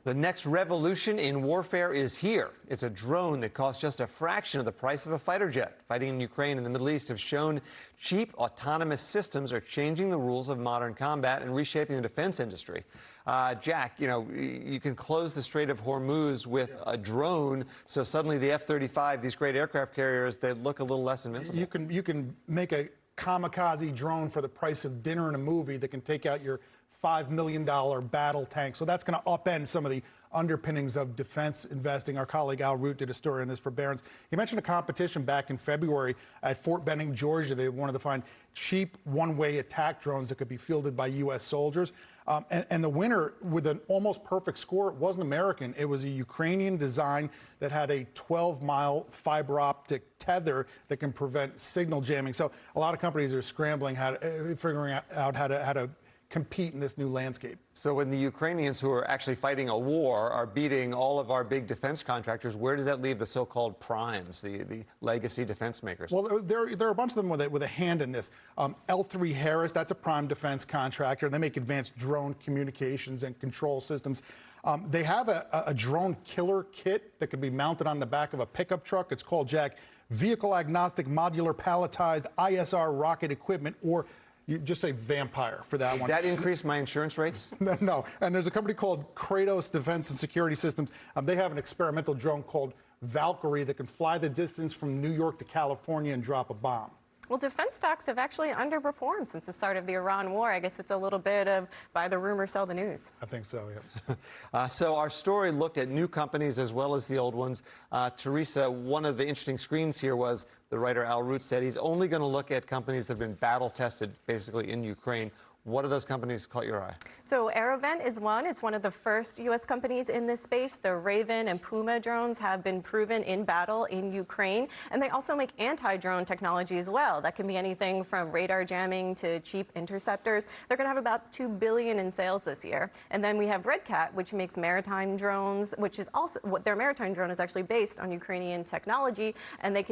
The next revolution in warfare is here. It's a drone that costs just a fraction of the price of a fighter jet. Fighting in Ukraine and the Middle East have shown cheap autonomous systems are changing the rules of modern combat and reshaping the defense industry. Jack, you can close the Strait of Hormuz with a drone, so suddenly the F-35, these great aircraft carriers, they look a little less invincible. You can make a kamikaze drone for the price of dinner in a movie that can take out your $5 million battle tank. So that's going to upend some of the underpinnings of defense investing. Our colleague Al Root did a story on this for Barron's. He mentioned a competition back in February at Fort Benning, Georgia. They wanted to find cheap one-way attack drones that could be fielded by U.S. soldiers. And the winner, with an almost perfect score, wasn't American. It was a Ukrainian design that had a 12-mile fiber optic tether that can prevent signal jamming. So a lot of companies are scrambling, figuring out how to compete in this new landscape. So when the Ukrainians, who are actually fighting a war, are beating all of our big defense contractors, where does that leave the so-called primes, the legacy defense makers? Well, there are a bunch of them with a hand in this. L3 Harris, that's a prime defense contractor. They make advanced drone communications and control systems. They have a drone killer kit that can be mounted on the back of a pickup truck. It's called, Jack, Vehicle Agnostic Modular Palletized ISR Rocket Equipment, or you just say vampire for that one. That increased my insurance rates? No. And there's a company called Kratos Defense and Security Systems. They have an experimental drone called Valkyrie that can fly the distance from New York to California and drop a bomb. Well, defense stocks have actually underperformed since the start of the Iran war. I guess it's a little bit of buy the rumor, sell the news. I think so, yeah. So our story looked at new companies as well as the old ones. Teresa, one of the interesting screens here was the writer Al Root said he's only going to look at companies that have been battle tested, basically in Ukraine. What of those companies caught your eye? So Aerovent is one. It's one of the first U.S. companies in this space. The Raven and Puma drones have been proven in battle in Ukraine. And they also make anti-drone technology as well. That can be anything from radar jamming to cheap interceptors. They're going to have about $2 billion in sales this year. And then we have Red Cat, which makes maritime drones, which is also, their maritime drone is actually based on Ukrainian technology. And they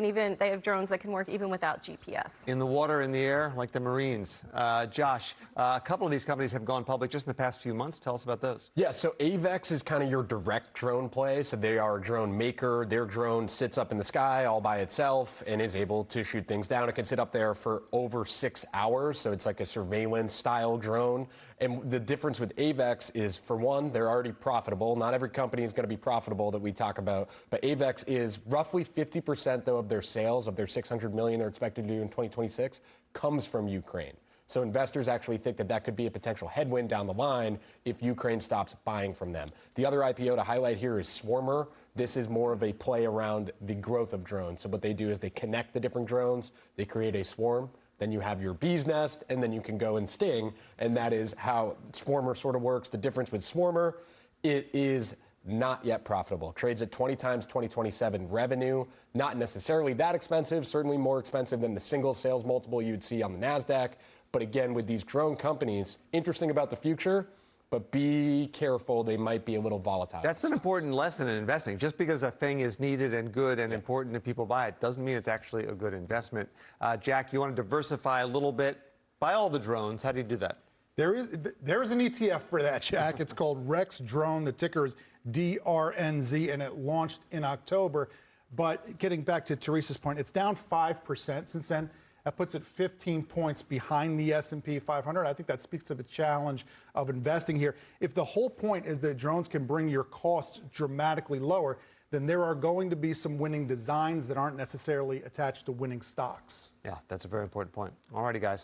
have drones that can work even without GPS. In the water, in the air, like the Marines. Josh, a couple of these companies have gone public just in the past few months. Tell us about those. Yeah, so AVEX is kind of your direct drone play. So they are a drone maker. Their drone sits up in the sky all by itself and is able to shoot things down. It can sit up there for over 6 hours. So it's like a surveillance style drone. And the difference with AVEX is, for one, they're already profitable. Not every company is going to be profitable that we talk about. But AVEX is roughly 50% though of their sales, of their $600 million they're expected to do in 2026, comes from Ukraine. So investors actually think that that could be a potential headwind down the line if Ukraine stops buying from them. The other IPO to highlight here is Swarmer. This is more of a play around the growth of drones. So what they do is they connect the different drones, they create a swarm, then you have your bee's nest, and then you can go and sting. And that is how Swarmer sort of works. The difference with Swarmer, it is not yet profitable. Trades at 20 times 2027 revenue. Not necessarily that expensive, certainly more expensive than the single sales multiple you'd see on the NASDAQ. But again, with these drone companies, interesting about the future, but be careful, they might be a little volatile. That's an important lesson in investing. Just because a thing is needed and good and important and people buy it doesn't mean it's actually a good investment. Jack, you want to diversify a little bit. Buy all the drones. How do you do that? There is an ETF for that, Jack. It's called Rex Drone. The ticker is DRNZ, and it launched in October. But getting back to Teresa's point, it's down 5% since then. That puts it 15 points behind the S&P 500. I think that speaks to the challenge of investing here. If the whole point is that drones can bring your costs dramatically lower, then there are going to be some winning designs that aren't necessarily attached to winning stocks. Yeah, that's a very important point. All righty, guys.